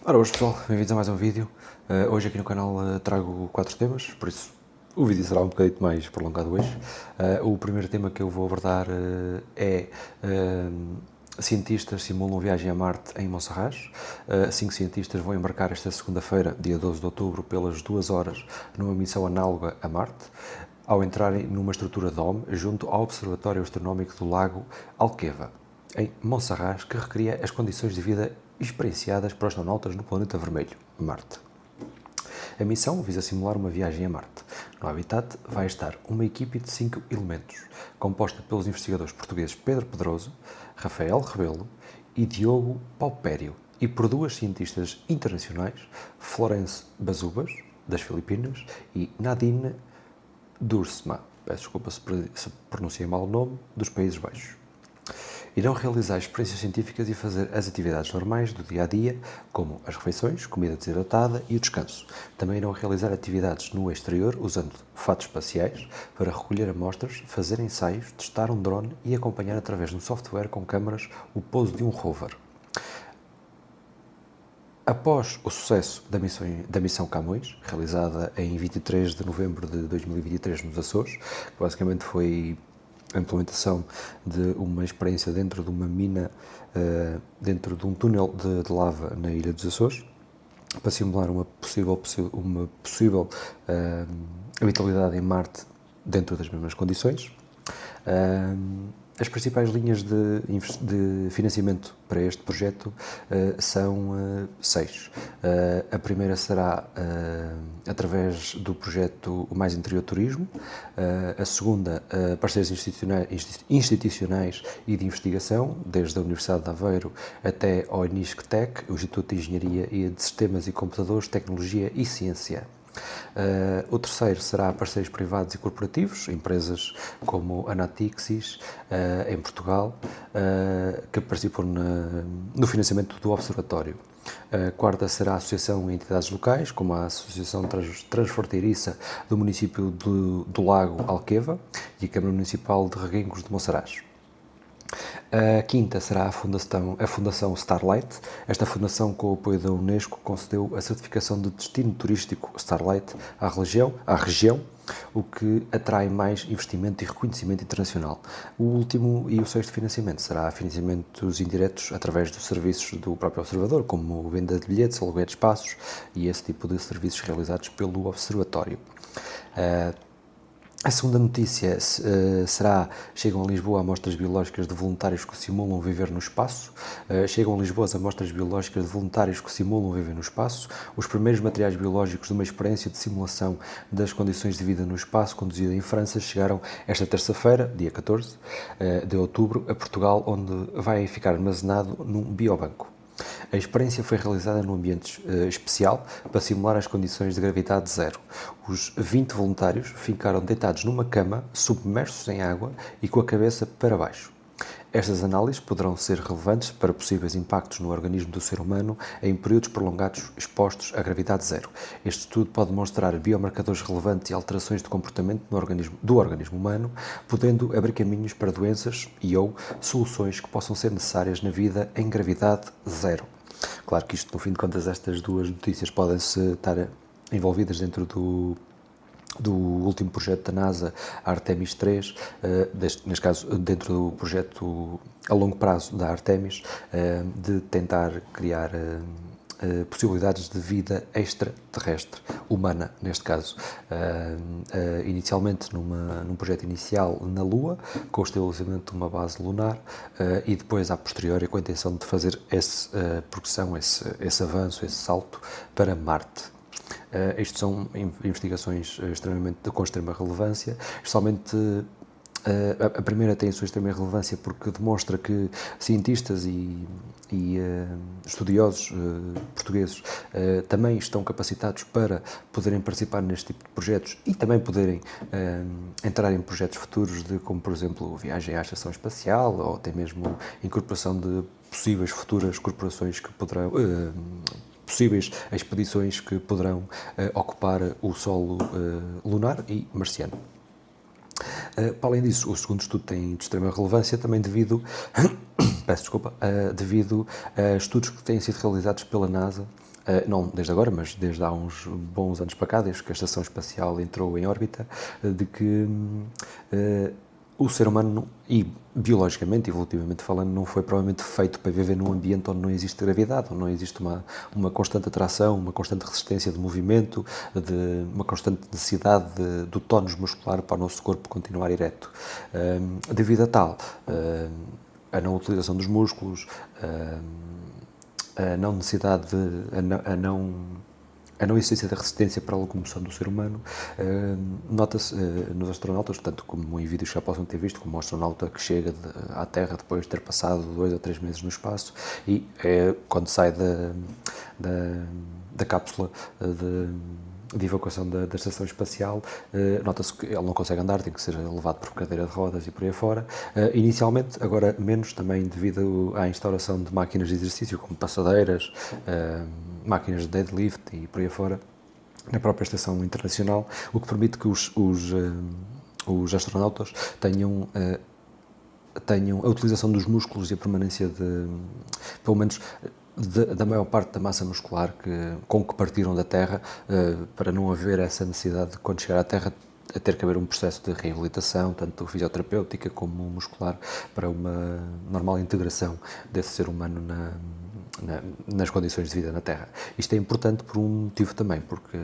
Ora, hoje pessoal, bem-vindos a mais um vídeo. Hoje aqui no canal trago 4 temas, por isso o vídeo será um bocadinho mais prolongado hoje. O primeiro tema que eu vou abordar é cientistas simulam viagem a Marte em Monserrate. 5 cientistas vão embarcar esta segunda-feira, dia 12 de outubro, pelas 2 horas, numa missão análoga a Marte, ao entrarem numa estrutura DOM junto ao Observatório Astronómico do Lago Alqueva, em Monserrate, que recria as condições de vida experienciadas por astronautas no planeta vermelho, Marte. A missão visa simular uma viagem a Marte. No habitat vai estar uma equipe de 5 elementos, composta pelos investigadores portugueses Pedro Pedroso, Rafael Rebelo e Diogo Paupério, e por 2 cientistas internacionais, Florence Bazubas, das Filipinas, e Nadine Duursma, peço desculpa se pronunciei mal o nome, dos Países Baixos. Irão realizar experiências científicas e fazer as atividades normais do dia a dia, como as refeições, comida desidratada e o descanso. Também irão realizar atividades no exterior usando fatos espaciais para recolher amostras, fazer ensaios, testar um drone e acompanhar através de um software com câmaras o pouso de um rover. Após o sucesso da missão Camões, realizada em 23 de novembro de 2023 nos Açores, que basicamente foi a implementação de uma experiência dentro de uma mina, dentro de um túnel de lava na ilha dos Açores, para simular uma possível habitabilidade em Marte dentro das mesmas condições. As principais linhas de financiamento para este projeto são 6. A primeira será através do projeto O Mais Interior Turismo, a segunda, parceiros institucionais e de investigação, desde a Universidade de Aveiro até ao INISC-TEC, o Instituto de Engenharia e de Sistemas e Computadores, Tecnologia e Ciência. O terceiro será parceiros privados e corporativos, empresas como a Natixis, em Portugal, que participam no financiamento do Observatório. A quarta será a associação e entidades locais, como a Associação Transfronteiriça do município do Lago Alqueva e a Câmara Municipal de Reguengos de Monsaraz. A quinta será a Fundação Starlight. Esta fundação, com o apoio da Unesco, concedeu a certificação de destino turístico Starlight à região, o que atrai mais investimento e reconhecimento internacional. O último e o sexto financiamento será financiamentos indiretos através dos serviços do próprio observador, como venda de bilhetes, aluguer de espaços e esse tipo de serviços realizados pelo observatório. A segunda notícia será: chegam a Lisboa amostras biológicas de voluntários que simulam viver no espaço. Chegam a Lisboa as amostras biológicas de voluntários que simulam viver no espaço. Os primeiros materiais biológicos de uma experiência de simulação das condições de vida no espaço, conduzida em França, chegaram esta terça-feira, dia 14 de outubro, a Portugal, onde vai ficar armazenado num biobanco. A experiência foi realizada num ambiente especial para simular as condições de gravidade zero. Os 20 voluntários ficaram deitados numa cama, submersos em água e com a cabeça para baixo. Estas análises poderão ser relevantes para possíveis impactos no organismo do ser humano em períodos prolongados expostos à gravidade zero. Este estudo pode mostrar biomarcadores relevantes e alterações de comportamento do organismo humano, podendo abrir caminhos para doenças ou soluções que possam ser necessárias na vida em gravidade zero. Claro que isto, no fim de contas, estas duas notícias podem-se estar envolvidas dentro do último projeto da NASA, Artemis 3, neste caso dentro do projeto a longo prazo da Artemis, de tentar criar possibilidades de vida extraterrestre, humana neste caso, inicialmente num projeto inicial na Lua, com o estabelecimento de uma base lunar, e depois, a posteriori, com a intenção de fazer essa progressão, esse avanço, esse salto para Marte. Isto são investigações com extrema relevância, especialmente a primeira tem a sua extrema relevância porque demonstra que cientistas e estudiosos portugueses também estão capacitados para poderem participar neste tipo de projetos e também poderem entrar em projetos futuros como, por exemplo, viagem à estação espacial ou até mesmo incorporação de possíveis futuras corporações que poderão possíveis expedições que poderão ocupar o solo lunar e marciano. Para além disso, o segundo estudo tem de extrema relevância também devido a estudos que têm sido realizados pela NASA não desde agora, mas desde há uns bons anos para cá, desde que a Estação Espacial entrou em órbita, de que o ser humano, e biologicamente, evolutivamente falando, não foi provavelmente feito para viver num ambiente onde não existe gravidade, onde não existe uma constante atração, uma constante resistência de movimento, uma constante necessidade do tónus muscular para o nosso corpo continuar ereto. Devido a tal, a não utilização dos músculos, a não necessidade de, a não existência da resistência para a locomoção do ser humano, nota-se nos astronautas, tanto como em vídeos que já possam ter visto, como um astronauta que chega à Terra depois de ter passado 2 ou 3 meses no espaço e quando sai da cápsula de evacuação da estação espacial, nota-se que ele não consegue andar, tem que ser levado por cadeira de rodas e por aí afora. Inicialmente, agora menos, também devido à instauração de máquinas de exercício, como passadeiras, máquinas de deadlift e por aí afora, na própria estação internacional, o que permite que os astronautas tenham a utilização dos músculos e a permanência pelo menos, da maior parte da massa muscular com que partiram da Terra, para não haver essa necessidade de, quando chegar à Terra, a ter que haver um processo de reabilitação, tanto fisioterapêutica como muscular, para uma normal integração desse ser humano nas condições de vida na Terra. Isto é importante por um motivo também, porque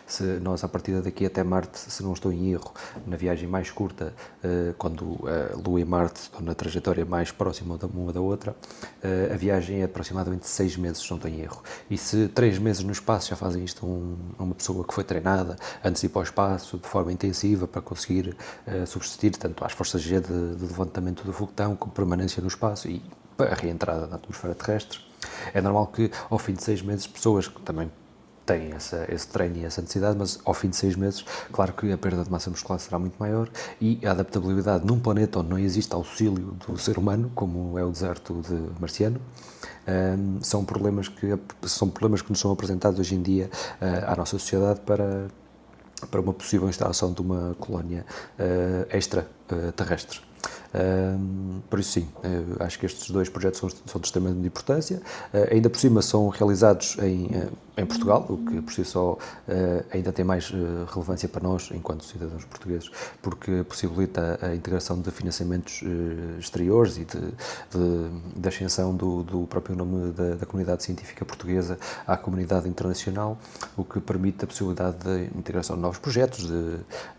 se nós, a partir daqui até Marte, se não estou em erro, na viagem mais curta, quando a Lua e Marte estão na trajetória mais próxima uma da outra, a viagem é aproximadamente 6 meses, se não estou em erro. E se 3 meses no espaço já fazem isto a uma pessoa que foi treinada antes de ir para o espaço, de forma intensiva, para conseguir subsistir tanto às forças G de levantamento do foguetão, como permanência no espaço e para a reentrada na atmosfera terrestre, é normal que ao fim de 6 meses, pessoas que também têm esse treino e essa necessidade, mas ao fim de 6 meses, claro que a perda de massa muscular será muito maior e a adaptabilidade num planeta onde não existe auxílio do ser humano, como é o deserto marciano, são problemas que nos são apresentados hoje em dia à nossa sociedade para uma possível instalação de uma colónia extraterrestre. Por isso sim, acho que estes 2 projetos são de extrema importância, ainda por cima são realizados em Portugal, o que por si só ainda tem mais relevância para nós, enquanto cidadãos portugueses, porque possibilita a integração de financiamentos exteriores e de ascensão do próprio nome da comunidade científica portuguesa à comunidade internacional, o que permite a possibilidade de integração de novos projetos,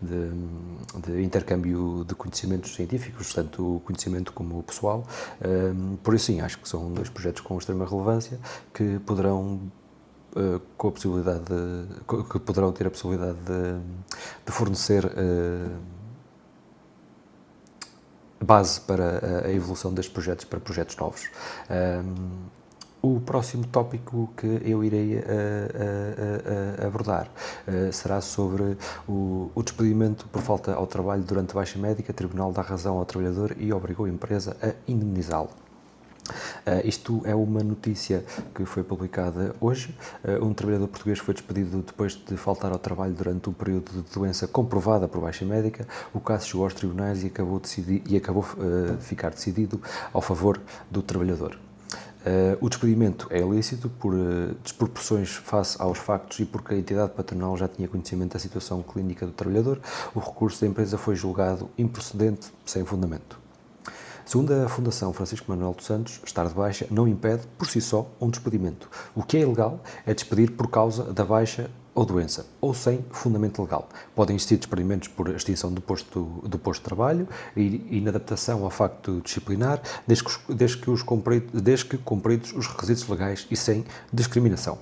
de intercâmbio de conhecimentos científicos, tanto o conhecimento como o pessoal. Por isso sim, acho que são 2 projetos com extrema relevância que poderão ter a possibilidade de fornecer base para a evolução destes projetos para projetos novos. O próximo tópico que eu irei abordar será sobre o despedimento por falta ao trabalho durante baixa médica. O Tribunal dá razão ao trabalhador e obrigou a empresa a indemnizá-lo. Isto é uma notícia que foi publicada hoje. Um trabalhador português foi despedido depois de faltar ao trabalho durante um período de doença comprovada por baixa médica. O caso chegou aos tribunais e acabou ficar decidido ao favor do trabalhador. O despedimento é ilícito por desproporções face aos factos e porque a entidade patronal já tinha conhecimento da situação clínica do trabalhador. O recurso da empresa foi julgado improcedente, sem fundamento. Segundo a Fundação Francisco Manuel dos Santos, estar de baixa não impede, por si só, um despedimento. O que é ilegal é despedir por causa da baixa ou doença, ou sem fundamento legal. Podem existir despedimentos por extinção do posto de trabalho e inadaptação ao facto disciplinar, desde que cumpridos os requisitos legais e sem discriminação.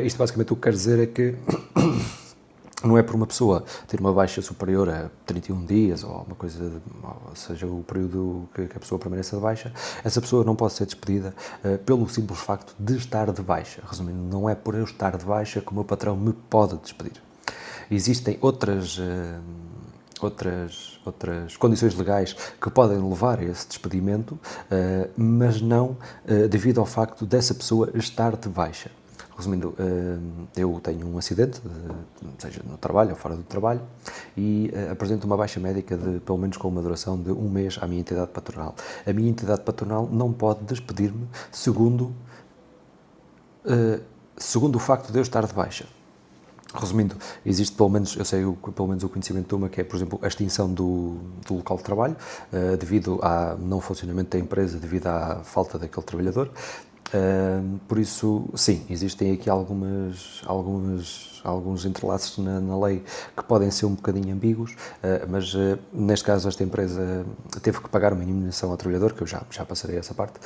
Isto basicamente o que quer dizer é que não é por uma pessoa ter uma baixa superior a 31 dias ou uma coisa, ou seja, o período que a pessoa permaneça de baixa, essa pessoa não pode ser despedida pelo simples facto de estar de baixa. Resumindo, não é por eu estar de baixa que o meu patrão me pode despedir. Existem outras condições legais que podem levar a esse despedimento, mas não devido ao facto dessa pessoa estar de baixa. Resumindo, eu tenho um acidente, seja no trabalho ou fora do trabalho, e apresento uma baixa médica pelo menos com uma duração de 1 mês à minha entidade patronal. A minha entidade patronal não pode despedir-me segundo segundo o facto de eu estar de baixa. Resumindo, existe pelo menos, eu sei pelo menos o conhecimento de uma que é, por exemplo, a extinção do local de trabalho, devido ao não funcionamento da empresa, devido à falta daquele trabalhador. Por isso, sim, existem aqui alguns entrelaços na lei que podem ser um bocadinho ambíguos, mas neste caso esta empresa teve que pagar uma indemnização ao trabalhador, que eu já passarei essa parte,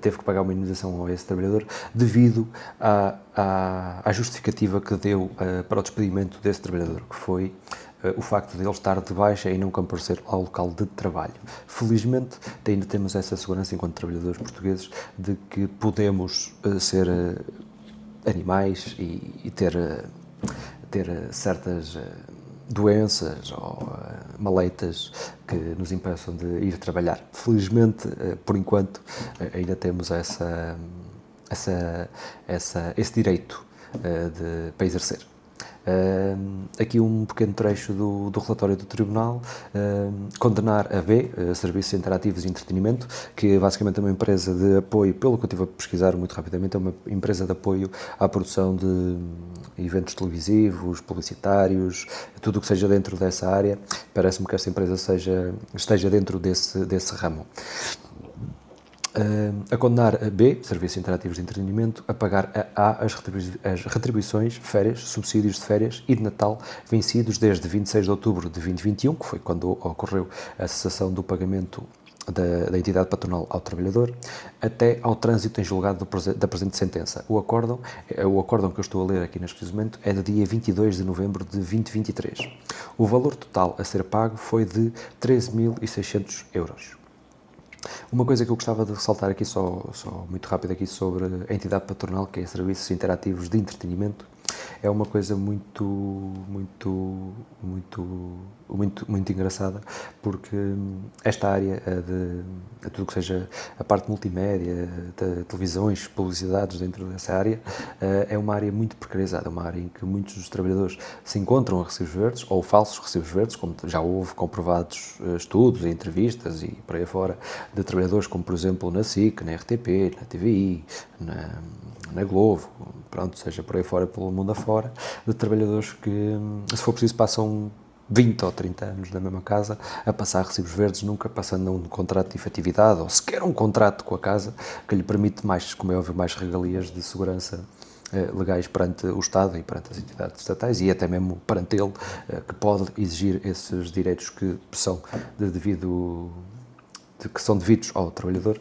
teve que pagar uma indemnização a esse trabalhador devido à justificativa que deu para o despedimento desse trabalhador, que foi o facto de ele estar de baixa e não comparecer ao local de trabalho. Felizmente, ainda temos essa segurança enquanto trabalhadores portugueses de que podemos ser animais e ter certas doenças ou maleitas que nos impeçam de ir trabalhar. Felizmente, por enquanto, ainda temos esse direito para exercer. Aqui um pequeno trecho do relatório do Tribunal, condenar a B, Serviços Interativos e Entretenimento, que é basicamente uma empresa de apoio, pelo que eu estive a pesquisar muito rapidamente, é uma empresa de apoio à produção de eventos televisivos, publicitários, tudo o que seja dentro dessa área. Parece-me que esta empresa esteja dentro desse ramo. A condenar a B, Serviços Interativos de Entretenimento, a pagar a A as retribuições, férias, subsídios de férias e de Natal vencidos desde 26 de outubro de 2021, que foi quando ocorreu a cessação do pagamento da entidade patronal ao trabalhador, até ao trânsito em julgado da presente sentença. O acórdão que eu estou a ler aqui neste momento é do dia 22 de novembro de 2023. O valor total a ser pago foi de 13.600 euros. Uma coisa que eu gostava de ressaltar aqui, só muito rápido aqui sobre a entidade patronal, que é Serviços Interativos de Entretenimento, é uma coisa muito engraçada, porque esta área de tudo que seja a parte multimédia, de televisões, publicidades dentro dessa área, é uma área muito precarizada, é uma área em que muitos dos trabalhadores se encontram a recibos verdes, ou falsos recibos verdes, como já houve comprovados estudos, entrevistas e por aí fora, de trabalhadores como, por exemplo, na SIC, na RTP, na TVI, na Globo, pronto, seja por aí fora, pelo mundo afora, de trabalhadores que, se for preciso, passam 20 ou 30 anos na mesma casa a passar recibos verdes, nunca passando um contrato de efetividade ou sequer um contrato com a casa que lhe permite mais, como é óbvio, mais regalias de segurança legais perante o Estado e perante as entidades estatais e até mesmo perante ele, que pode exigir esses direitos que são que são devidos ao trabalhador,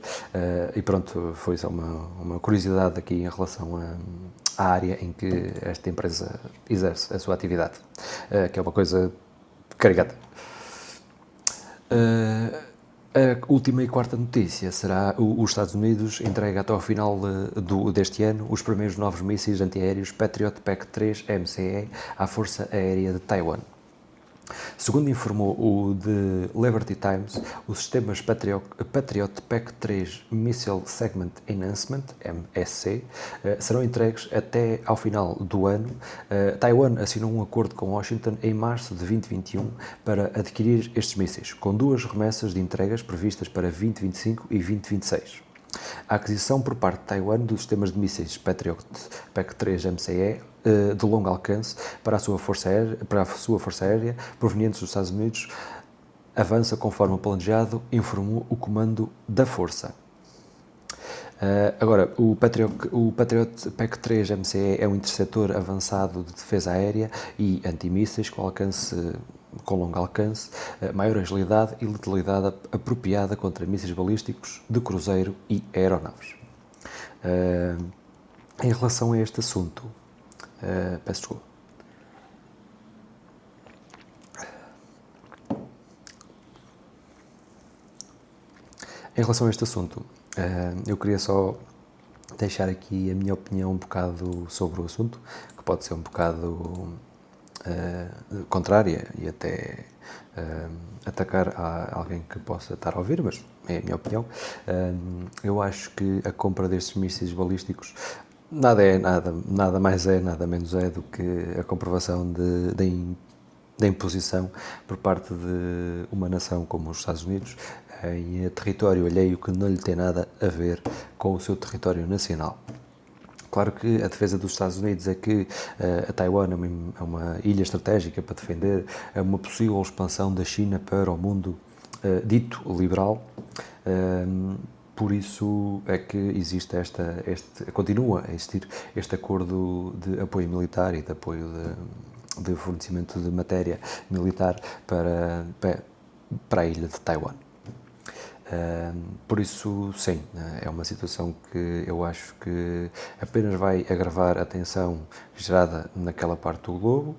e pronto, foi só uma curiosidade aqui em relação à área em que esta empresa exerce a sua atividade, que é uma coisa carregada. A última e quarta notícia será os Estados Unidos entrega até ao final deste ano os primeiros novos mísseis antiaéreos Patriot PAC-3 MCE à Força Aérea de Taiwan. Segundo informou o The Liberty Times, os sistemas Patriot PAC-3 Missile Segment Enhancement, MSC, serão entregues até ao final do ano. Taiwan assinou um acordo com Washington em março de 2021 para adquirir estes mísseis, com duas remessas de entregas previstas para 2025 e 2026. A aquisição por parte de Taiwan dos sistemas de mísseis Patriot PAC-3 MCE de longo alcance para a sua força aérea provenientes dos Estados Unidos avança conforme planejado, informou o comando da força. Agora, o Patriot PAC-3 MCE é um interceptor avançado de defesa aérea e antimísseis com longo alcance, maior agilidade e letalidade apropriada contra mísseis balísticos de cruzeiro e aeronaves. Em relação a este assunto, peço desculpa. Em relação a este assunto, eu queria só deixar aqui a minha opinião um bocado sobre o assunto, que pode ser um bocado contrária e até atacar a alguém que possa estar a ouvir, mas é a minha opinião. Eu acho que a compra destes mísseis balísticos nada mais é, nada menos é do que a comprovação da imposição por parte de uma nação como os Estados Unidos em território alheio que não lhe tem nada a ver com o seu território nacional. Claro que a defesa dos Estados Unidos é que a Taiwan é uma ilha estratégica para defender uma possível expansão da China para o mundo dito liberal. Por isso é que existe continua a existir este acordo de apoio militar e de apoio de fornecimento de matéria militar para a ilha de Taiwan. Por isso, sim, é uma situação que eu acho que apenas vai agravar a tensão gerada naquela parte do globo,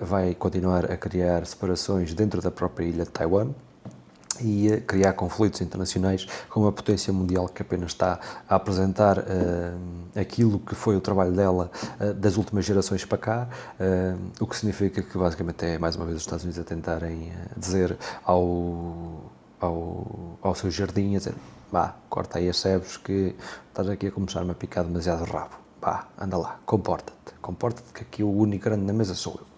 vai continuar a criar separações dentro da própria ilha de Taiwan e a criar conflitos internacionais com uma potência mundial que apenas está a apresentar aquilo que foi o trabalho dela das últimas gerações para cá, o que significa que basicamente é mais uma vez os Estados Unidos a tentarem dizer ao seu jardim, a dizer, vá, corta aí as sebes que estás aqui a começar-me a picar demasiado o rabo, vá, anda lá, comporta-te que aqui o único grande na mesa sou eu.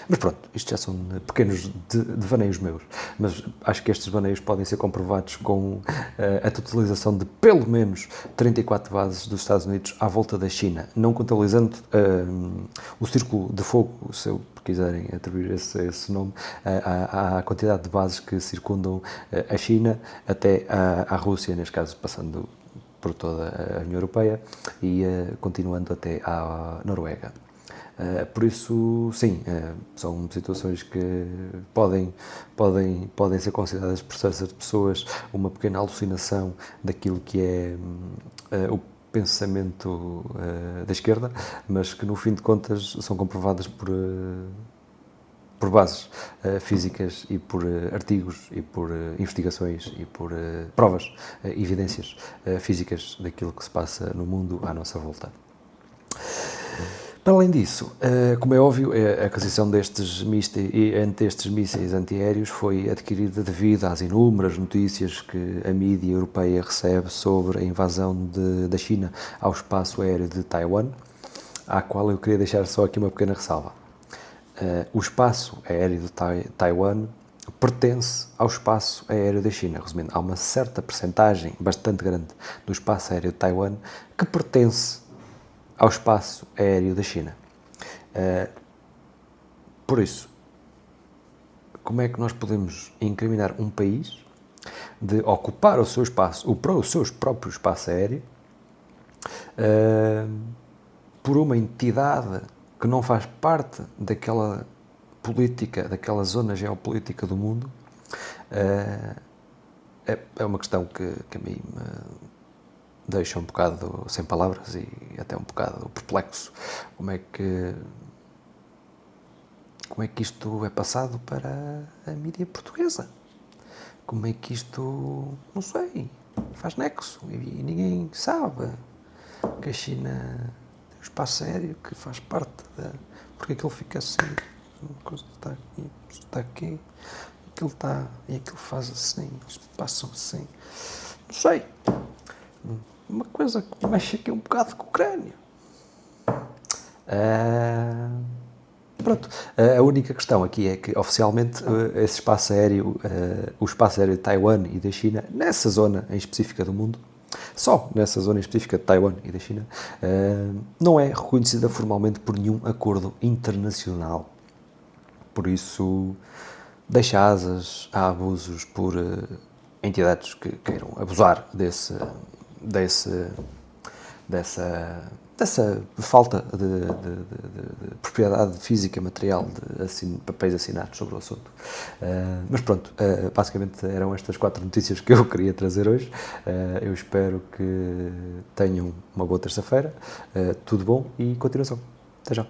Mas pronto, isto já são pequenos devaneios meus, mas acho que estes devaneios podem ser comprovados com a totalização de pelo menos 34 bases dos Estados Unidos à volta da China, não contabilizando o Círculo de Fogo, se quiserem atribuir esse nome, à quantidade de bases que circundam a China até à Rússia, neste caso passando por toda a União Europeia e continuando até à Noruega. Por isso, sim, são situações que podem ser consideradas por certas pessoas uma pequena alucinação daquilo que é o pensamento da esquerda, mas que no fim de contas são comprovadas por bases físicas e por artigos e por investigações e por provas, evidências físicas daquilo que se passa no mundo à nossa volta. Para além disso, como é óbvio, a aquisição destes mísseis antiaéreos foi adquirida devido às inúmeras notícias que a mídia europeia recebe sobre a invasão da China ao espaço aéreo de Taiwan, à qual eu queria deixar só aqui uma pequena ressalva. O espaço aéreo de Taiwan pertence ao espaço aéreo da China. Resumindo, há uma certa percentagem bastante grande do espaço aéreo de Taiwan que pertence ao espaço aéreo da China. Por isso, como é que nós podemos incriminar um país de ocupar o seu espaço, o seu próprio espaço aéreo, por uma entidade que não faz parte daquela política, daquela zona geopolítica do mundo? É uma questão que a mim me deixa um bocado sem palavras e até um bocado perplexo. Como é que isto é passado para a mídia portuguesa? Como é que isto, não sei, faz nexo e ninguém sabe que a China tem um espaço aéreo que faz parte porque aquilo fica assim, uma coisa está aqui, aquilo está, e aquilo faz assim, eles passam assim, não sei. Uma coisa que mexe aqui um bocado com o crânio. Pronto, a única questão aqui é que oficialmente esse espaço aéreo, o espaço aéreo de Taiwan e da China, nessa zona em específica do mundo, só nessa zona em específica de Taiwan e da China, não é reconhecida formalmente por nenhum acordo internacional. Por isso, deixa asas a abusos por entidades que queiram abusar dessa falta de propriedade física material de papéis assinados sobre o assunto. Mas pronto, basicamente eram estas 4 notícias que eu queria trazer hoje. Eu espero que tenham uma boa terça-feira, tudo bom e continuação. Até já.